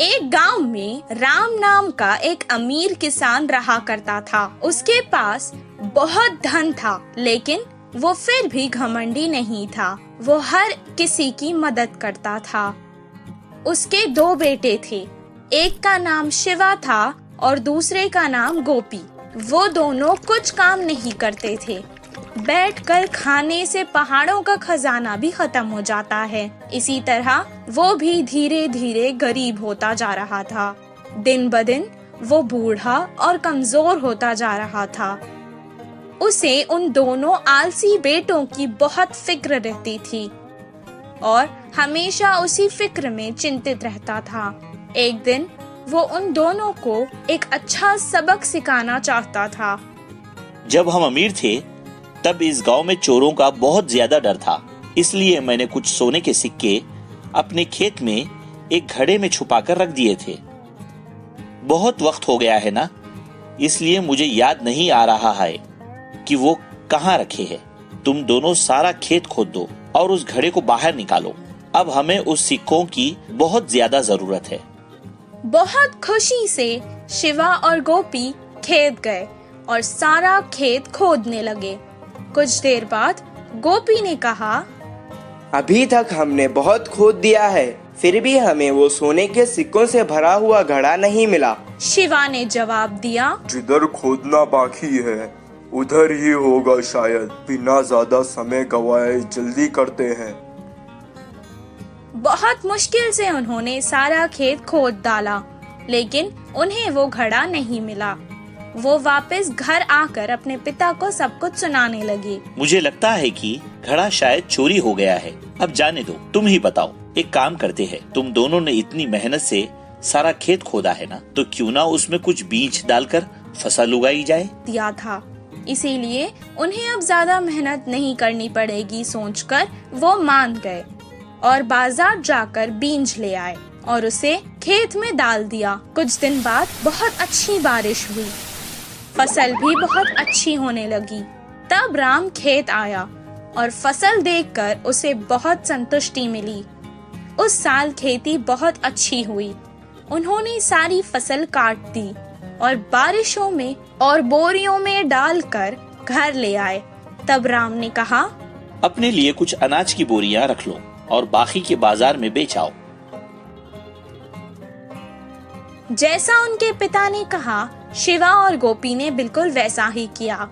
एक गांव में राम नाम का एक अमीर किसान रहा करता था। उसके पास बहुत धन था, लेकिन वो फिर भी घमंडी नहीं था। वो हर किसी की मदद करता था। उसके 2 बेटे थे। एक का नाम शिवा था और दूसरे का नाम गोपी। वो दोनों कुछ काम नहीं करते थे। बैठकर खाने से पहाड़ों का खजाना भी खत्म हो जाता है। इसी तरह वो भी धीरे धीरे गरीब होता जा रहा था। दिन ब दिन वो बूढ़ा और कमजोर होता जा रहा था। उसे उन दोनों आलसी बेटों की बहुत फिक्र रहती थी और हमेशा उसी फिक्र में चिंतित रहता था। एक दिन वो उन दोनों को एक अच्छा सबक सिखाना चाहता था। जब हम अमीर थे तब इस गांव में चोरों का बहुत ज्यादा डर था। इसलिए मैंने कुछ सोने के सिक्के अपने खेत में एक घड़े में छुपाकर रख दिए थे। बहुत वक्त हो गया है ना, इसलिए मुझे याद नहीं आ रहा है कि वो कहाँ रखे हैं। तुम दोनों सारा खेत खोद दो और उस घड़े को बाहर निकालो। अब हमें उस सिक्कों की बहुत ज्यादा जरूरत है। बहुत खुशी से शिवा और गोपी खेत गए और सारा खेत खोदने लगे। कुछ देर बाद गोपी ने कहा, अभी तक हमने बहुत खोद दिया है, फिर भी हमें वो सोने के सिक्कों से भरा हुआ घड़ा नहीं मिला। शिवा ने जवाब दिया, जिधर खोदना बाकी है उधर ही होगा शायद। बिना ज्यादा समय गवाए जल्दी करते हैं। बहुत मुश्किल से उन्होंने सारा खेत खोद डाला, लेकिन उन्हें वो घड़ा नहीं मिला। वो वापस घर आकर अपने पिता को सब कुछ सुनाने लगी। मुझे लगता है कि घड़ा शायद चोरी हो गया है। अब जाने दो, तुम ही बताओ। एक काम करते हैं, तुम दोनों ने इतनी मेहनत से सारा खेत खोदा है ना, तो क्यों ना उसमें कुछ बीज डालकर फसल उगाई जाए। दिया था, इसीलिए उन्हें अब ज्यादा मेहनत नहीं करनी पड़ेगी सोचकर वो मान गए और बाजार जाकर बीज ले आए और उसे खेत में डाल दिया। कुछ दिन बाद बहुत अच्छी बारिश हुई, फसल भी बहुत अच्छी होने लगी। तब राम खेत आया और फसल देखकर उसे बहुत संतुष्टि मिली। उस साल खेती बहुत अच्छी हुई। उन्होंने सारी फसल काट दी और बारिशों में और बोरियों में डालकर घर ले आए। तब राम ने कहा, अपने लिए कुछ अनाज की बोरियां रख लो और बाकी के बाजार में बेच आओ। जैसा उनके पिता ने कहा, शिवा और गोपी ने बिल्कुल वैसा ही किया।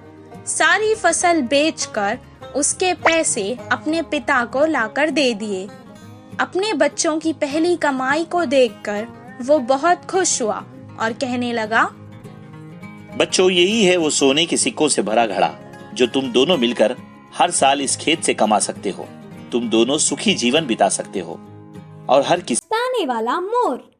सारी फसल बेचकर उसके पैसे अपने पिता को लाकर दे दिए। अपने बच्चों की पहली कमाई को देखकर वो बहुत खुश हुआ और कहने लगा, बच्चों, यही है वो सोने के सिक्कों से भरा घड़ा जो तुम दोनों मिलकर हर साल इस खेत से कमा सकते हो। तुम दोनों सुखी जीवन बिता सकते हो और हर किसी ताने वाला मोर।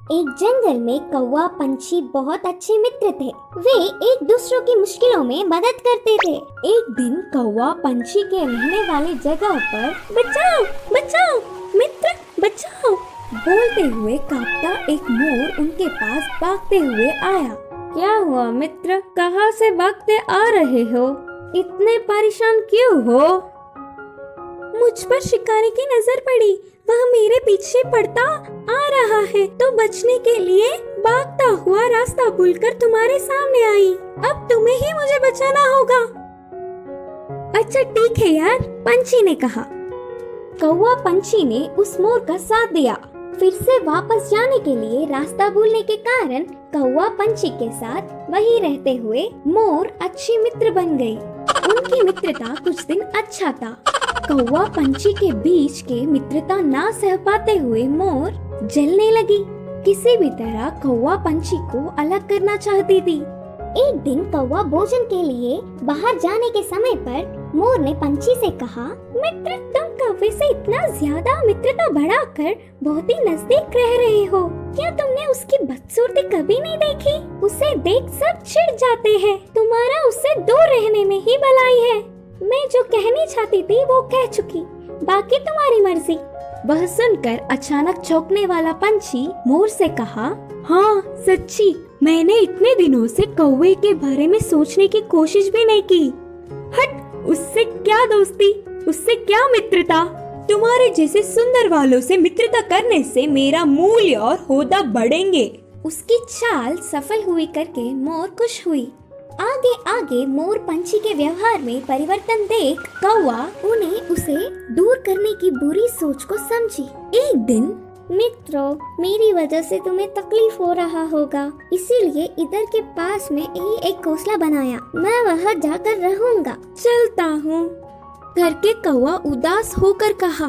एक जंगल में कौवा पंछी बहुत अच्छे मित्र थे। वे एक दूसरों की मुश्किलों में मदद करते थे। एक दिन कौवा पंछी के रहने वाले जगह पर बचाओ बचाओ मित्र बचाओ बोलते हुए कांपता एक मोर उनके पास भागते हुए आया। क्या हुआ मित्र, कहाँ से भागते आ रहे हो? इतने परेशान क्यों हो? मुझ पर शिकारी की नजर पड़ी, वह मेरे पीछे पड़ता आ रहा है, तो बचने के लिए भागता हुआ रास्ता भूलकर तुम्हारे सामने आई। अब तुम्हें ही मुझे बचाना होगा। अच्छा ठीक है यार, पंछी ने कहा। कौवा पंछी ने उस मोर का साथ दिया। फिर से वापस जाने के लिए रास्ता भूलने के कारण कौवा पंछी के साथ वहीं रहते हुए मोर अच्छी मित्र बन गई। उनकी मित्रता कुछ दिन अच्छा था। कौवा पंछी के बीच के मित्रता ना सह पाते हुए मोर जलने लगी। किसी भी तरह कौवा पंछी को अलग करना चाहती थी। एक दिन कौवा भोजन के लिए बाहर जाने के समय पर मोर ने पंछी से कहा, मित्र तुम कौवे से इतना ज्यादा मित्रता बढ़ाकर बहुत ही नजदीक रह रहे हो। क्या तुमने उसकी बदसूरती कभी नहीं देखी? उसे देख सब चिढ़ जाते हैं। तुम्हारा उससे दूर रहने में ही भलाई है। मैं जो कहनी चाहती थी वो कह चुकी, बाकी तुम्हारी मर्जी। वह सुनकर अचानक चौंकने वाला पंछी मोर से कहा, हाँ सच्ची, मैंने इतने दिनों से कौवे के बारे में सोचने की कोशिश भी नहीं की। हट, उससे क्या दोस्ती, उससे क्या मित्रता। तुम्हारे जैसे सुंदर वालों से मित्रता करने से मेरा मूल्य और होदा बढ़ेंगे। उसकी चाल सफल हुई करके मोर खुश हुई। आगे आगे मोर पंछी के व्यवहार में परिवर्तन देख कौवा उन्हें उसे दूर करने की बुरी सोच को समझी। एक दिन, मित्रों, मेरी वजह से तुम्हें तकलीफ हो रहा होगा, इसीलिए इधर के पास में ही एक घोंसला बनाया। मैं वहाँ जाकर रहूँगा। चलता हूँ, करके कौवा उदास होकर कहा।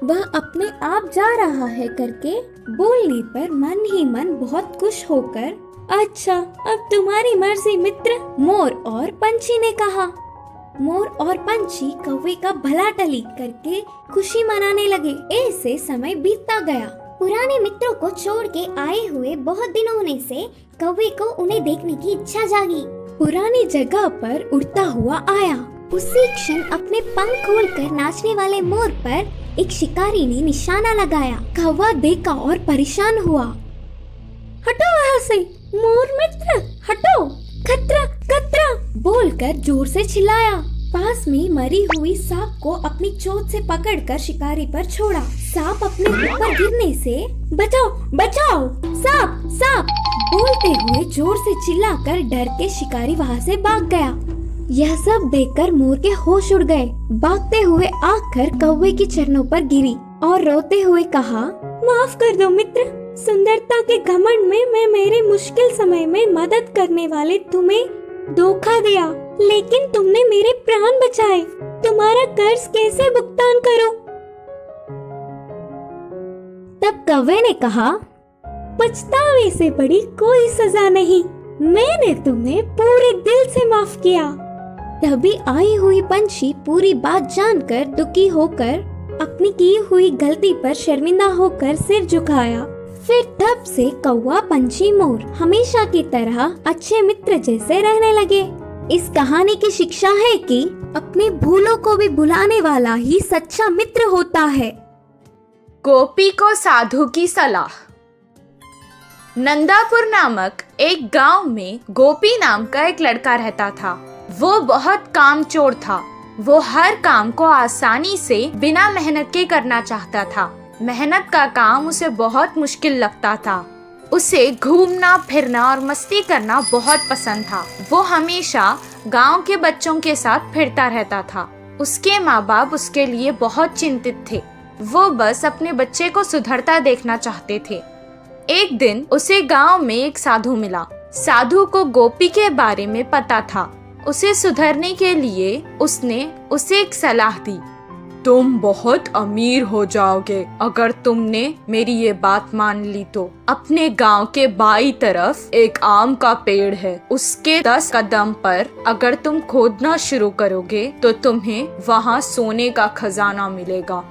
वह अपने आप जा रहा है करके बोलने पर मन ही मन बहुत खुश होकर, अच्छा अब तुम्हारी मर्जी मित्र, मोर और पंछी ने कहा। मोर और पंछी कौवे का भला टली करके खुशी मनाने लगे। ऐसे समय बीतता गया। पुराने मित्रों को छोड़ के आए हुए बहुत दिन होने से कौवे को उन्हें देखने की इच्छा जागी। पुरानी जगह पर उड़ता हुआ आया। उसी क्षण अपने पंख खोलकर नाचने वाले मोर पर एक शिकारी ने निशाना लगाया। कौवा देखा और परेशान हुआ। हटो वहाँ से, मोर मित्र, हटो, खतरा खतरा बोलकर जोर से चिल्लाया। पास में मरी हुई सांप को अपनी चोंच से पकड़कर शिकारी पर छोड़ा। सांप अपने ऊपर गिरने से बचाओ बचाओ, सांप सांप बोलते हुए जोर से चिल्लाकर डर के शिकारी वहाँ से भाग गया। यह सब देखकर मोर के होश उड़ गए। भागते हुए आकर कौवे की चरणों पर गिरी और रोते हुए कहा, माफ कर दो मित्र, सुंदरता के घमंड में मैं मेरे मुश्किल समय में मदद करने वाले तुम्हें धोखा दिया, लेकिन तुमने मेरे प्राण बचाए। तुम्हारा कर्ज कैसे भुगतान करूं? तब कौवे ने कहा, पछतावे से बड़ी कोई सजा नहीं, मैंने तुम्हें पूरे दिल से माफ किया। तभी आई हुई पंछी पूरी बात जानकर दुखी होकर अपनी की हुई गलती पर शर्मिंदा होकर सिर झुकाया। फिर तब से कौवा पंछी मोर हमेशा की तरह अच्छे मित्र जैसे रहने लगे। इस कहानी की शिक्षा है कि अपने भूलों को भी भुलाने वाला ही सच्चा मित्र होता है। गोपी को साधु की सलाह। नंदापुर नामक एक गांव में गोपी नाम का एक लड़का रहता था। वो बहुत कामचोर था। वो हर काम को आसानी से बिना मेहनत के करना चाहता था। मेहनत का काम उसे बहुत मुश्किल लगता था। उसे घूमना फिरना और मस्ती करना बहुत पसंद था। वो हमेशा गांव के बच्चों के साथ फिरता रहता था। उसके माँ बाप उसके लिए बहुत चिंतित थे। वो बस अपने बच्चे को सुधरता देखना चाहते थे। एक दिन उसे गांव में एक साधु मिला। साधु को गोपी के बारे में पता था। उसे सुधरने के लिए उसने उसे एक सलाह दी। तुम बहुत अमीर हो जाओगे अगर तुमने मेरी ये बात मान ली तो। अपने गांव के बाई तरफ एक आम का पेड़ है। उसके 10 कदम पर अगर तुम खोदना शुरू करोगे तो तुम्हें वहाँ सोने का खजाना मिलेगा।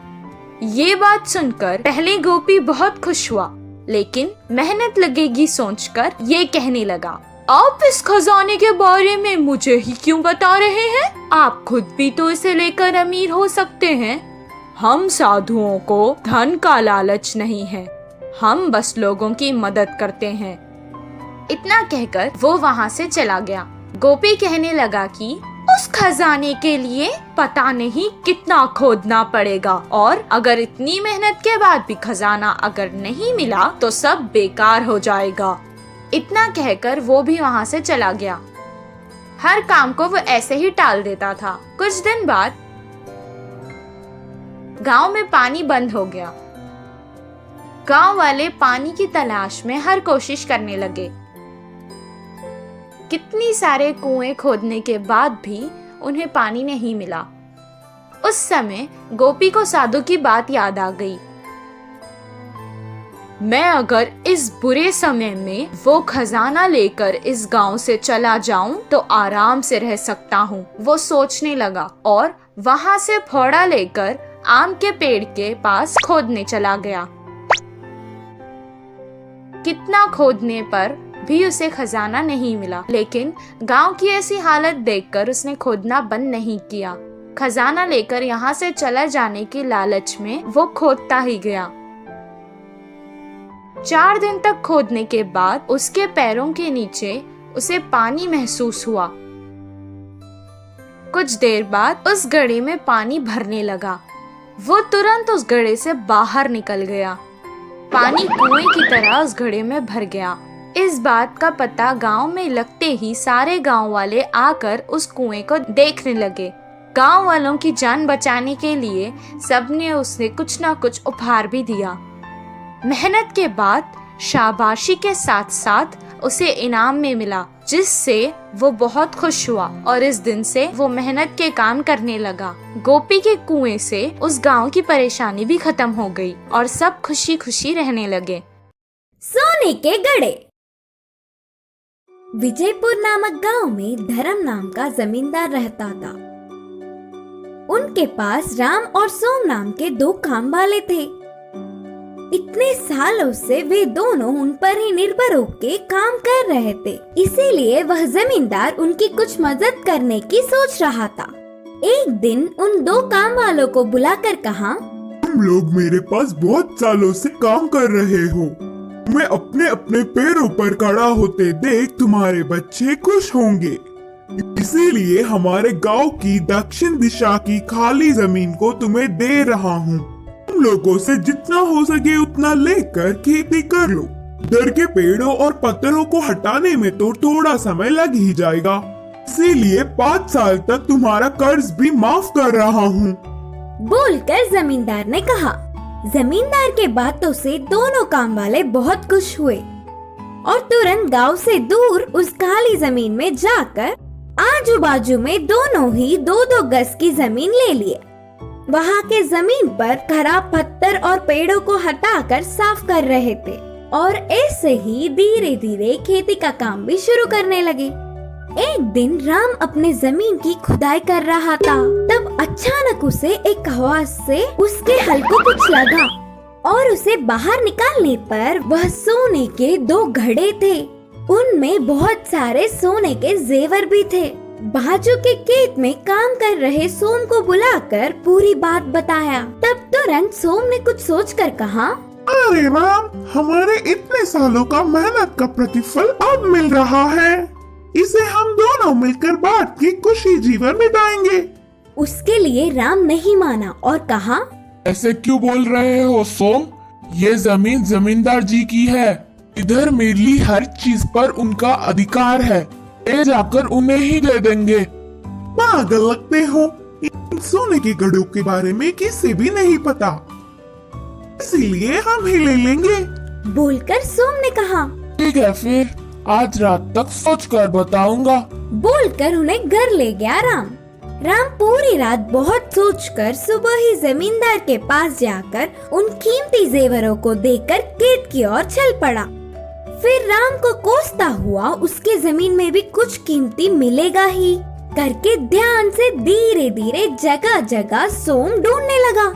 ये बात सुनकर पहले गोपी बहुत खुश हुआ, लेकिन मेहनत लगेगी सोचकर ये कहने लगा, आप इस खजाने के बारे में मुझे ही क्यों बता रहे हैं? आप खुद भी तो इसे लेकर अमीर हो सकते हैं। हम साधुओं को धन का लालच नहीं है, हम बस लोगों की मदद करते हैं। इतना कहकर वो वहाँ से चला गया। गोपी कहने लगा कि उस खजाने के लिए पता नहीं कितना खोदना पड़ेगा, और अगर इतनी मेहनत के बाद भी खजाना अगर नहीं मिला तो सब बेकार हो जाएगा। इतना कहकर वो भी वहाँ से चला गया। हर काम को वो ऐसे ही टाल देता था। कुछ दिन बाद गांव में पानी बंद हो गया। गांव वाले पानी की तलाश में हर कोशिश करने लगे। कितनी सारे कुएं खोदने के बाद भी उन्हें पानी नहीं मिला। उस समय गोपी को साधु की बात याद आ गई। मैं अगर इस बुरे समय में वो खजाना लेकर इस गांव से चला जाऊं तो आराम से रह सकता हूं। वो सोचने लगा और वहां से फावड़ा लेकर आम के पेड़ के पास खोदने चला गया। कितना खोदने पर भी उसे खजाना नहीं मिला, लेकिन गांव की ऐसी हालत देखकर उसने खोदना बंद नहीं किया। खजाना लेकर यहाँ से चला जाने की लालच में वो खोदता ही गया। 4 दिन तक खोदने के बाद उसके पैरों के नीचे उसे पानी महसूस हुआ। कुछ देर बाद उस घड़े में पानी भरने लगा। वो तुरंत उस घड़े से बाहर निकल गया। पानी कुएं की तरह उस घड़े में भर गया। इस बात का पता गांव में लगते ही सारे गांव वाले आकर उस कुएं को देखने लगे। गांव वालों की जान बचाने के लिए सबने उसे कुछ न कुछ उपहार भी दिया। मेहनत के बाद शाबाशी के साथ साथ उसे इनाम में मिला, जिससे वो बहुत खुश हुआ और इस दिन से वो मेहनत के काम करने लगा। गोपी के कुएं से उस गांव की परेशानी भी खत्म हो गई और सब खुशी खुशी रहने लगे। सोने के घड़े। विजयपुर नामक गांव में धर्म नाम का जमींदार रहता था। उनके पास राम और सोम नाम के 2 काम वाले थे। इतने सालों से वे दोनों उन पर ही निर्भर होकर काम कर रहे थे, इसीलिए वह जमींदार उनकी कुछ मदद करने की सोच रहा था। एक दिन उन 2 काम वालों को बुलाकर कहा, तुम लोग मेरे पास बहुत सालों से काम कर रहे हो। मैं अपने अपने पैरों पर खड़ा होते देख तुम्हारे बच्चे खुश होंगे, इसीलिए हमारे गांव की दक्षिण दिशा की खाली जमीन को तुम्हें दे रहा हूँ। तुम लोगों से जितना हो सके उतना लेकर खेती कर लो। डर के पेड़ों और पत्थरों को हटाने में तो थोड़ा समय लग ही जाएगा, इसीलिए 5 साल तक तुम्हारा कर्ज भी माफ कर रहा हूँ। बोलकर जमींदार ने कहा। जमींदार के बातों से दोनों काम वाले बहुत खुश हुए और तुरंत गांव से दूर उस खाली जमीन में जाकर आजू बाजू में दोनों ही 2-2 गज की जमीन ले लिए। वहाँ के जमीन पर खराब पत्थर और पेड़ों को हटाकर साफ कर रहे थे और ऐसे ही धीरे धीरे खेती का काम भी शुरू करने लगे। एक दिन राम अपने जमीन की खुदाई कर रहा था, तब अचानक उसे एक आवाज से उसके हल को कुछ लगा और उसे बाहर निकालने पर वह सोने के 2 घड़े थे। उनमें बहुत सारे सोने के जेवर भी थे। बाजू के खेत में काम कर रहे सोम को बुलाकर पूरी बात बताया। तब तुरंत सोम ने कुछ सोचकर कहा, अरे राम, हमारे इतने सालों का मेहनत का प्रतिफल अब मिल रहा है। इसे हम दोनों मिलकर बांट के खुशी जीवन बिताएंगे। उसके लिए राम नहीं माना और कहा, ऐसे क्यों बोल रहे हो सोम? ये जमीन जमींदार जी की है। इधर मिली हर चीज पर उनका अधिकार है। ले जाकर उन्हें ही दे देंगे। पागल लगते हो। इन सोने के घड़ों के बारे में किसी भी नहीं पता, इसीलिए हम ही ले लेंगे। बोलकर सोम ने कहा, ठीक है, फिर आज रात तक सोच कर बताऊंगा। बोलकर उन्हें घर ले गया राम। राम पूरी रात बहुत सोचकर सुबह ही जमींदार के पास जाकर उन कीमती जेवरों को देकर खेत की ओर चल पड़ा। फिर राम को कोसता हुआ उसके जमीन में भी कुछ कीमती मिलेगा ही करके ध्यान से धीरे धीरे जगह जगह सोम ढूंढने लगा।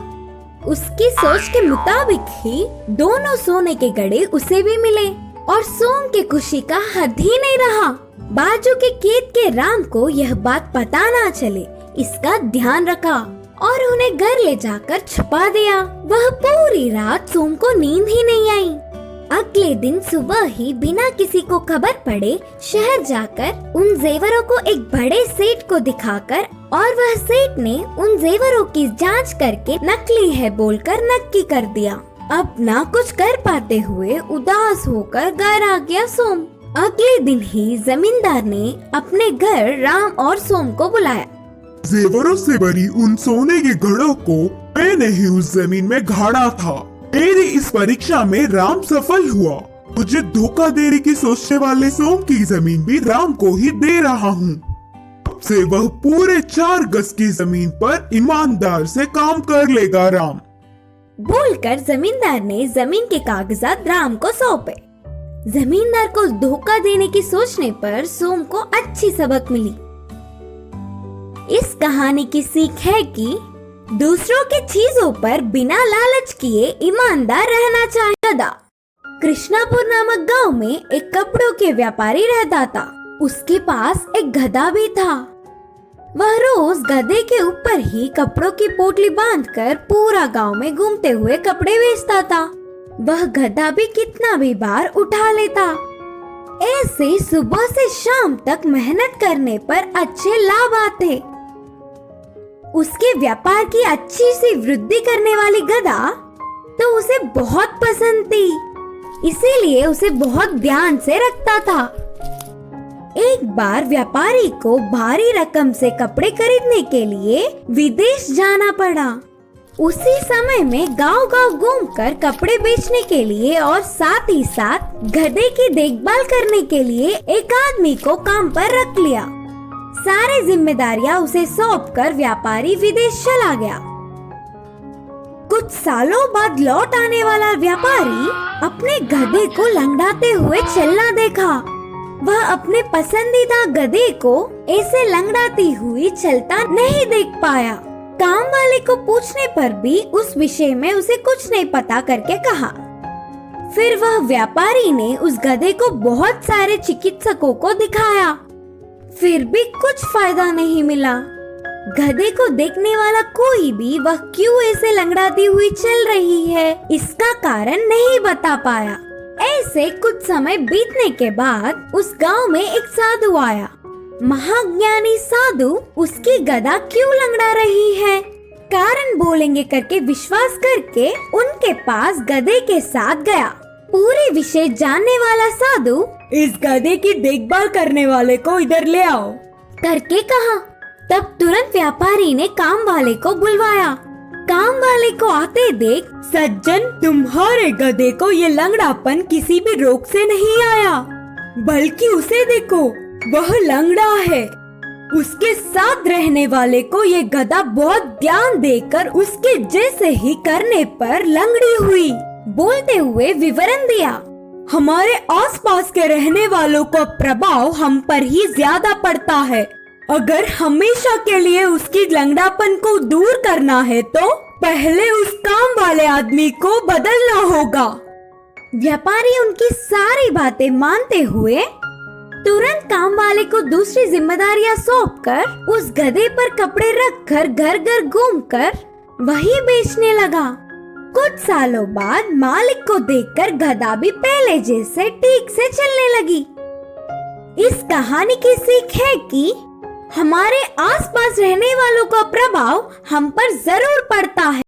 उसकी सोच के मुताबिक ही दोनों सोने के घड़े उसे भी मिले और सोम की खुशी का हद ही नहीं रहा। बाजू के खेत के राम को यह बात पता ना चले, इसका ध्यान रखा और उन्हें घर ले जाकर छुपा दिया। वह पूरी रात सोम को नींद ही नहीं आई। अगले दिन सुबह ही बिना किसी को खबर पड़े शहर जाकर उन जेवरों को एक बड़े सेठ को दिखाकर और वह सेठ ने उन जेवरों की जांच करके नकली है बोलकर नक्की कर दिया। अब ना कुछ कर पाते हुए उदास होकर घर आ गया सोम। अगले दिन ही जमींदार ने अपने घर राम और सोम को बुलाया। जेवरों से भरी उन सोने के घड़ों को मैंने ही उस जमीन में गाड़ा था। मेरी इस परीक्षा में राम सफल हुआ। मुझे धोखा देने की सोचने वाले सोम की जमीन भी राम को ही दे रहा हूँ। अब से वह पूरे 4 गज की जमीन पर ईमानदार से काम कर लेगा राम। बोलकर जमींदार ने जमीन के कागजात राम को सौंपे। जमींदार को धोखा देने की सोचने पर सोम को अच्छी सबक मिली। इस कहानी की सीख है कि दूसरों की चीजों पर बिना लालच किए ईमानदार रहना चाहिए। कृष्णापुर नामक गांव में एक कपड़ों के व्यापारी रहता था। उसके पास एक गधा भी था। वह रोज गधे के ऊपर ही कपड़ों की पोटली बांधकर पूरा गांव में घूमते हुए कपड़े बेचता था। वह गधा भी कितना भी बार उठा लेता। ऐसे सुबह से शाम तक मेहनत करने पर अच्छे लाभ आते। उसके व्यापार की अच्छी सी वृद्धि करने वाली गधा तो उसे बहुत पसंद थी, इसीलिए उसे बहुत ध्यान से रखता था। एक बार व्यापारी को भारी रकम से कपड़े खरीदने के लिए विदेश जाना पड़ा। उसी समय में गांव-गांव घूमकर कपड़े बेचने के लिए और साथ ही साथ गधे की देखभाल करने के लिए एक आदमी को काम पर रख लिया। सारी जिम्मेदारियां उसे सौंपकर व्यापारी विदेश चला गया। कुछ सालों बाद लौट आने वाला व्यापारी अपने गधे को लंगड़ाते हुए चलना देखा। वह अपने पसंदीदा गधे को ऐसे लंगड़ाती हुई चलता नहीं देख पाया। काम वाले को पूछने पर भी उस विषय में उसे कुछ नहीं पता करके कहा। फिर वह व्यापारी ने उस गधे को बहुत सारे चिकित्सकों को दिखाया, फिर भी कुछ फायदा नहीं मिला। गधे को देखने वाला कोई भी वह क्यों ऐसे लंगड़ाती हुई चल रही है इसका कारण नहीं बता पाया। ऐसे कुछ समय बीतने के बाद उस गांव में एक साधु आया। महाज्ञानी साधु उसकी गधा क्यों लंगड़ा रही है कारण बोलेंगे करके विश्वास करके उनके पास गधे के साथ गया। पूरे विषय जानने वाला साधु इस गधे की देखभाल करने वाले को इधर ले आओ करके कहा। तब तुरंत व्यापारी ने काम वाले को बुलवाया। काम वाले को आते देख, सज्जन तुम्हारे गधे को ये लंगड़ापन किसी भी रोग से नहीं आया, बल्कि उसे देखो वह लंगड़ा है। उसके साथ रहने वाले को ये गधा बहुत ध्यान देकर उसके जैसे ही करने पर लंगड़ी हुई। बोलते हुए विवरण दिया, हमारे आसपास के रहने वालों का प्रभाव हम पर ही ज्यादा पड़ता है। अगर हमेशा के लिए उसकी लंगड़ापन को दूर करना है तो पहले उस काम वाले आदमी को बदलना होगा। व्यापारी उनकी सारी बातें मानते हुए तुरंत काम वाले को दूसरी जिम्मेदारियां सौंपकर उस गधे पर कपड़े रखकर घर घर घूमकर वही बेचने लगा। कुछ सालों बाद मालिक को देखकर गधा भी पहले जैसे ठीक से चलने लगी। इस कहानी की सीख है कि हमारे आसपास रहने वालों का प्रभाव हम पर जरूर पड़ता है।